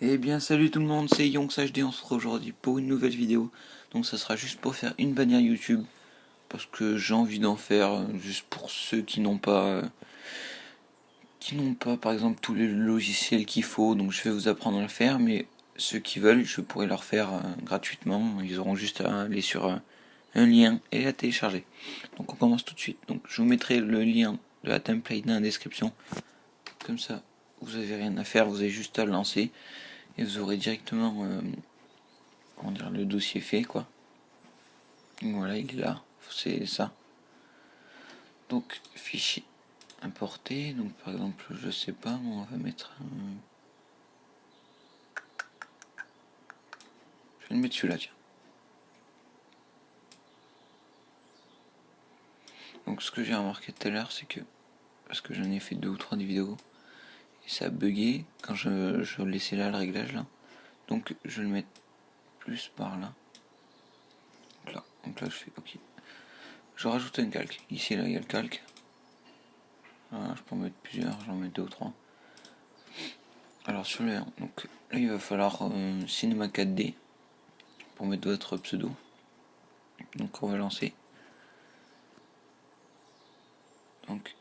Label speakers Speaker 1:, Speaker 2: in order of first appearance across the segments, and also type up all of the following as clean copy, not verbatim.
Speaker 1: Eh bien salut tout le monde, c'est YonxHD, on se retrouve aujourd'hui pour une nouvelle vidéo. Donc ça sera juste pour faire une bannière YouTube, parce que j'ai envie d'en faire juste pour ceux qui n'ont pas par exemple tous les logiciels qu'il faut. Donc je vais vous apprendre à le faire, mais ceux qui veulent, je pourrais leur faire gratuitement. Ils auront juste à aller sur un lien et la télécharger. Donc on commence tout de suite. Donc je vous mettrai le lien de la template dans la description. Comme ça, vous avez rien à faire, vous avez juste à le lancer et vous aurez directement comment dire, le dossier fait quoi. Donc voilà, il est là, c'est ça. Donc fichier importé, donc par exemple je sais pas, on va mettre je vais le mettre celui-là, tiens. Donc ce que j'ai remarqué tout à l'heure, c'est que parce que j'en ai fait 2 ou 3 des vidéos et ça a bugué quand je laissais là le réglage là. Donc je vais le mettre plus par là. Donc là je fais OK. Je rajoute un calque. Ici là il y a le calque. Voilà, je peux en mettre plusieurs, j'en mets 2 ou 3. Alors sur le donc là il va falloir Cinema 4D pour mettre votre pseudo. Donc on va lancer. Donc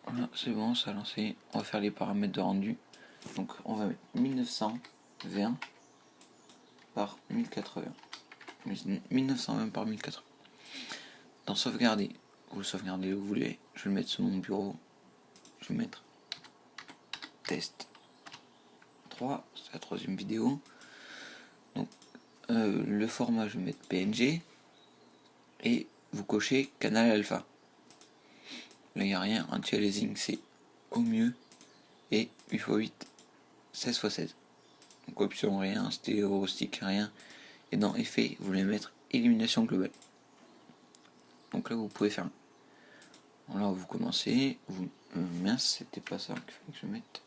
Speaker 1: voilà, c'est bon, ça a lancé. On va faire les paramètres de rendu. Donc on va mettre 1920 par 1080. 1920 par 1080. Dans sauvegarder, vous le sauvegardez où vous voulez. Je vais le mettre sur mon bureau. Je vais mettre test 3, c'est la 3e vidéo. Donc le format, je vais mettre PNG. Et vous cochez canal alpha. Là il n'y a rien, anti-aliasing c'est au mieux. Et 8x8, 16x16. Donc option rien, stéréo stick rien. Et dans effet, vous voulez mettre élimination globale. Donc là vous pouvez faire. Là vous commencez, vous mince, c'était pas ça qu'il fallait que je mette.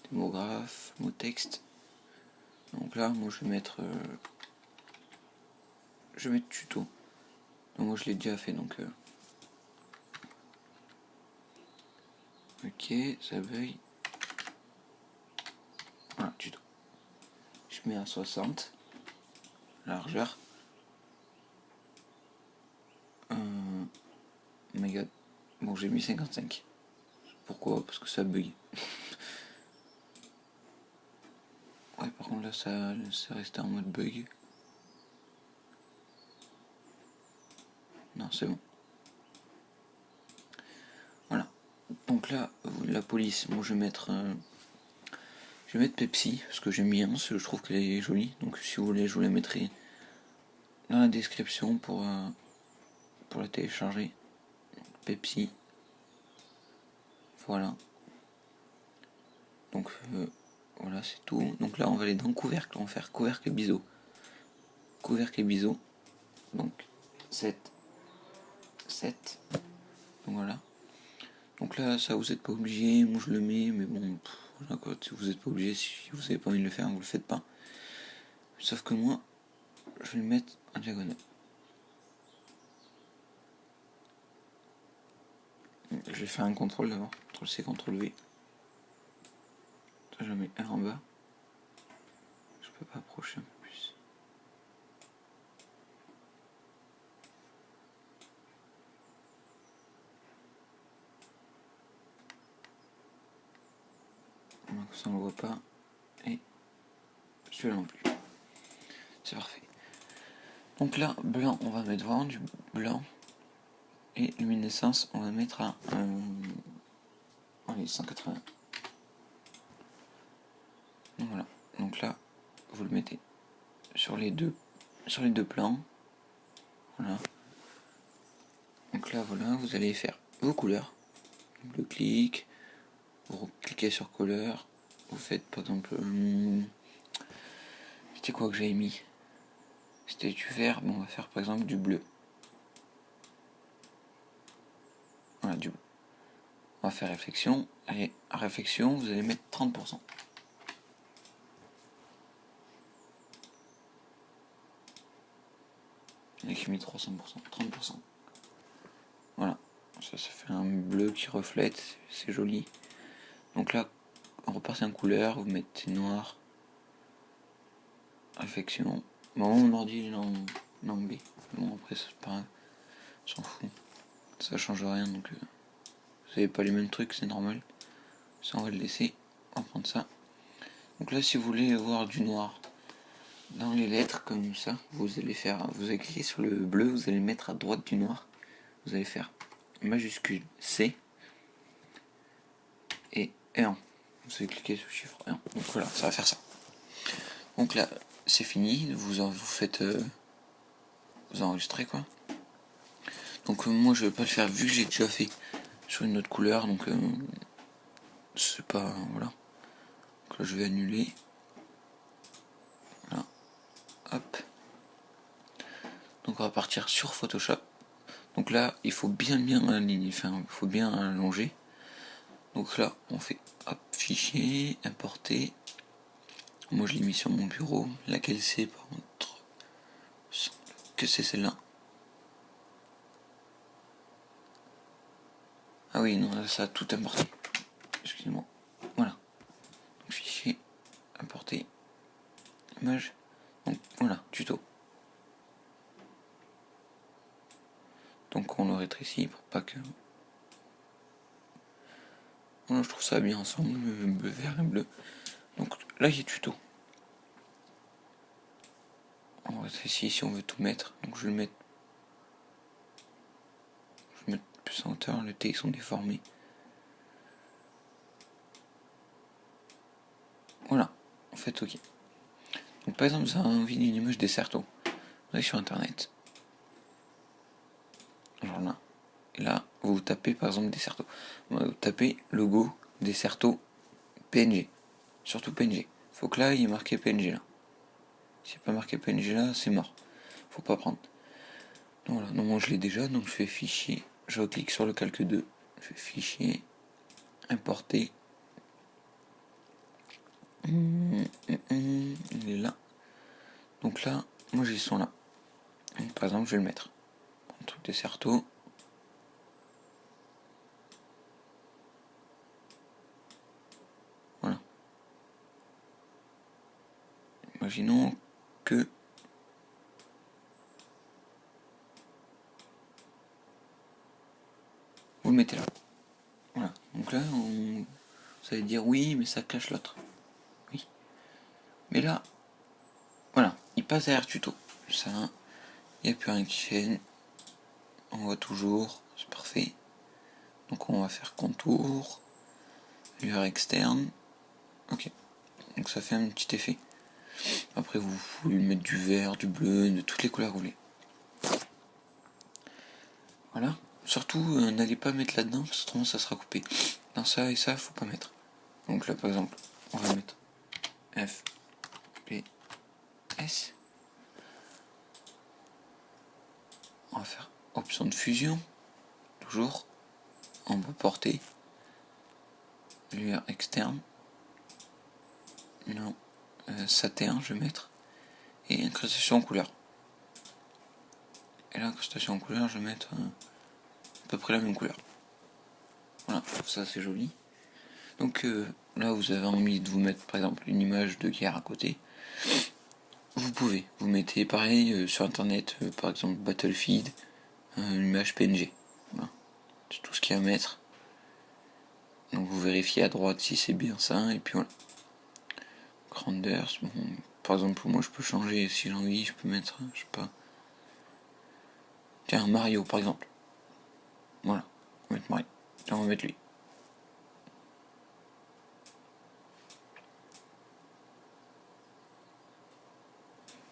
Speaker 1: Démographe, mot texte. Donc là moi je vais mettre tuto. Donc moi je l'ai déjà fait donc ok, ça veuille. Voilà, tuto. Je mets à 60 largeur. Oh my god. Bon, j'ai mis 55. Pourquoi? Parce que ça bug. Ouais, par contre là ça restait en mode bug. Non, c'est bon. Voilà. Donc là, la police, bon je vais mettre Pepsi, parce que j'aime bien, je trouve qu'elle est jolie. Donc si vous voulez, je vous la mettrai dans la description pour la télécharger. Pepsi. Voilà. Donc voilà, c'est tout. Donc là, on va aller dans couvercle, on va faire couvercle et biseau. Couvercle et biseau. Donc 7. Donc voilà. Donc là, ça vous n'êtes pas obligé, moi je le mets, mais bon, voilà quoi, vous n'êtes pas obligé, si vous n'avez pas envie de le faire, vous le faites pas. Sauf que moi, je vais le mettre en diagonale. Je vais faire un contrôle d'abord, CTRL-C, CTRL-V. Je mets R en bas. Je peux pas approcher un peu plus. Donc ça on le voit pas. Et celui-là non plus. C'est parfait. Donc là, blanc, on va mettre vraiment du blanc. Et luminescence, on va mettre à allez, 180. Donc voilà. Donc là, vous le mettez sur les deux plans. Voilà. Donc là, voilà, vous allez faire vos couleurs. Donc, le clic, vous cliquez sur couleur. Vous faites par exemple, c'était quoi que j'avais mis? C'était du vert, mais on va faire par exemple du bleu. Voilà, du bleu. On va faire réflexion. Et à réflexion, vous allez mettre 30%. Et j'ai mis 300%, 30%. Voilà. Ça fait un bleu qui reflète, c'est joli. Donc là, on repartit en couleur, vous mettez noir. Effectivement. Bon, mon ordi il est en B. Bon, après, c'est pas grave. On s'en fout. Ça change rien, donc vous savez pas les mêmes trucs, c'est normal. Ça, on va le laisser. On va prendre ça. Donc là, si vous voulez avoir du noir dans les lettres comme ça, vous allez cliquer sur le bleu, vous allez mettre à droite du noir. Vous allez faire majuscule C et 1. Vous allez cliquer sur le chiffre 1. Donc voilà, ça va faire ça. Donc là, c'est fini. Vous faites vous enregistrez quoi. Donc moi je vais pas le faire vu que j'ai déjà fait sur une autre couleur, donc c'est pas voilà. Donc là je vais annuler. Voilà. Hop. Donc on va partir sur Photoshop. Donc là il faut bien aligner, enfin il faut bien allonger. Donc là on fait hop, fichier, importer. Moi je l'ai mis sur mon bureau. Laquelle c'est par contre? Que c'est celle-là. Ah oui non là ça a tout importé. Excusez-moi. Voilà. Donc, fichier, importer, image. Donc voilà, tuto. Donc on le rétrécit pour pas que... Voilà, je trouve ça bien ensemble, le vert et le bleu. Donc là il y a tuto. On rétrécit si on veut tout mettre. Donc je vais le mettre... Je vais mettre plus en hauteur, les T sont déformés. Voilà, en fait ok. Donc par exemple, vous avez envie d'une image Desserto. Vous allez sur internet. Genre là. Et là, vous tapez par exemple Desserto. Vous tapez logo Desserto PNG. Surtout PNG. Faut que là, il y ait marqué PNG là. S'il n'y a pas marqué PNG là, c'est mort. Faut pas prendre. Donc voilà, non, moi je l'ai déjà, donc je fais fichier. Je clique sur le calque 2. Je fais fichier. Importer. Il est là. Donc là, moi j'ai son là. Donc, par exemple, je vais le mettre. Un truc Desserto. Voilà. Imaginons que vous le mettez là. Voilà. Donc là, vous allez dire oui, mais ça cache l'autre. Oui. Mais là, voilà, il passe derrière tuto. Ça, il n'y a plus rien qui gêne. On voit toujours, c'est parfait. Donc on va faire contour, lueur externe. Ok. Donc ça fait un petit effet. Après vous pouvez mettre du vert, du bleu, de toutes les couleurs que vous voulez. Voilà. Surtout n'allez pas mettre là-dedans parce que autrement ça sera coupé. Dans ça et ça, faut pas mettre. Donc là par exemple, on va mettre F, P, S. On va faire option de fusion. Toujours. En bas portée. Lueur externe. Non. Satin, je vais mettre. Et incrustation en couleur. Et là, incrustation en couleur, je vais mettre à peu près la même couleur. Voilà, ça c'est joli. Donc là, vous avez envie de vous mettre par exemple une image de guerre à côté. Vous pouvez. Vous mettez pareil sur internet, par exemple Battlefield, une image PNG. Voilà. C'est tout ce qu'il y a à mettre. Donc vous vérifiez à droite si c'est bien ça, et puis voilà. Grandeur, bon, par exemple moi je peux changer si j'ai envie, je peux mettre, je sais pas. Tiens, Mario par exemple. Voilà, on va mettre Mario. Tiens, on va mettre lui.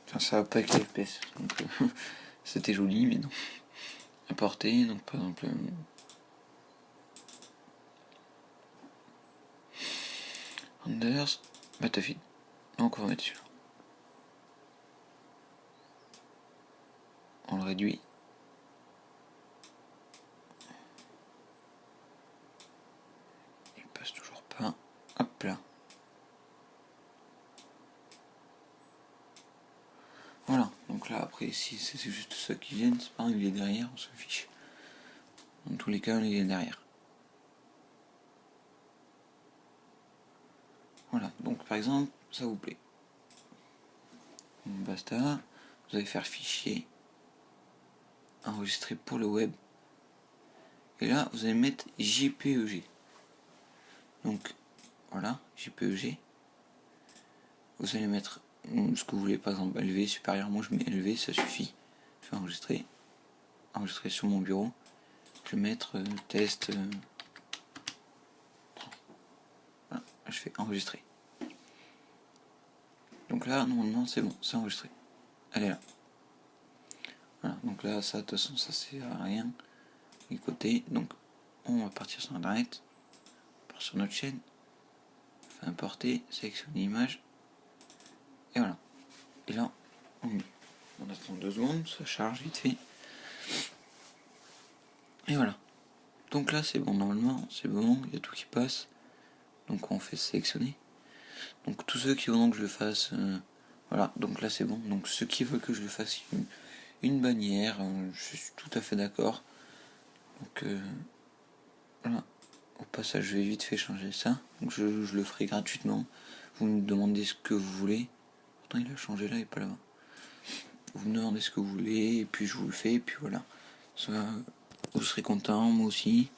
Speaker 1: Tiens, ça va pas avec les FPS, donc c'était joli, mais non. Importer, donc par exemple. Anders, Battlefield. Donc on va mettre celui-là. On le réduit. Il passe toujours pas. Hop là. Voilà, donc là après si c'est juste ça qui viennent, c'est pas grave, il est derrière, on se fiche. Dans tous les cas, il est derrière. Voilà, donc par exemple, ça vous plaît. Basta. Vous allez faire fichier, enregistrer pour le web. Et là, vous allez mettre JPEG. Donc, voilà, JPEG. Vous allez mettre ce que vous voulez, par exemple LV supérieur. Moi, je mets LV, ça suffit. Je vais enregistrer. Enregistrer sur mon bureau. Je vais mettre test. Voilà, je fais enregistrer. Donc là, normalement, c'est bon, c'est enregistré. Elle est là. Voilà, donc là, ça, de toute façon, ça sert à rien. Du côté, donc, on va partir sur Internet. On part sur notre chaîne. On fait importer, sélectionner l'image. Et voilà. Et là, on met. On attend 2 secondes, ça charge vite fait. Et voilà. Donc là, c'est bon, normalement, c'est bon, il y a tout qui passe. Donc on fait sélectionner. Donc tous ceux qui veulent que je le fasse, voilà, donc là c'est bon. Donc ceux qui veulent que je le fasse une bannière, je suis tout à fait d'accord. Donc voilà. Au passage, je vais vite fait changer ça. Donc je le ferai gratuitement. Vous me demandez ce que vous voulez. Pourtant il a changé là et pas là-bas. Vous me demandez ce que vous voulez et puis je vous le fais et puis voilà. Ça, vous serez content, moi aussi.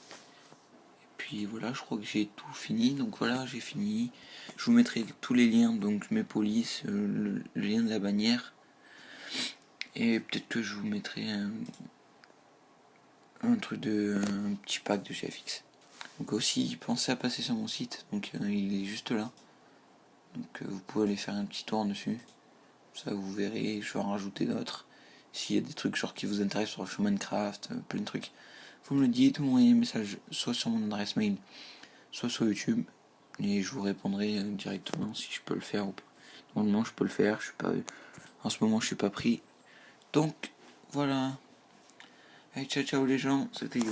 Speaker 1: Puis voilà, je crois que j'ai tout fini. Donc voilà, j'ai fini. Je vous mettrai tous les liens, donc mes polices, le lien de la bannière. Et peut-être que je vous mettrai un petit pack de chez FX. Donc aussi, pensez à passer sur mon site. Donc il est juste là. Donc vous pouvez aller faire un petit tour dessus. Ça vous verrez, je vais en rajouter d'autres. S'il y a des trucs genre qui vous intéressent sur Minecraft, plein de trucs, vous me le dites, vous m'envoyez un message soit sur mon adresse mail, soit sur YouTube, et je vous répondrai directement si je peux le faire ou pas. Normalement je peux le faire, je suis pas, en ce moment je suis pas pris. Donc voilà. Allez, ciao ciao les gens, c'était Yons.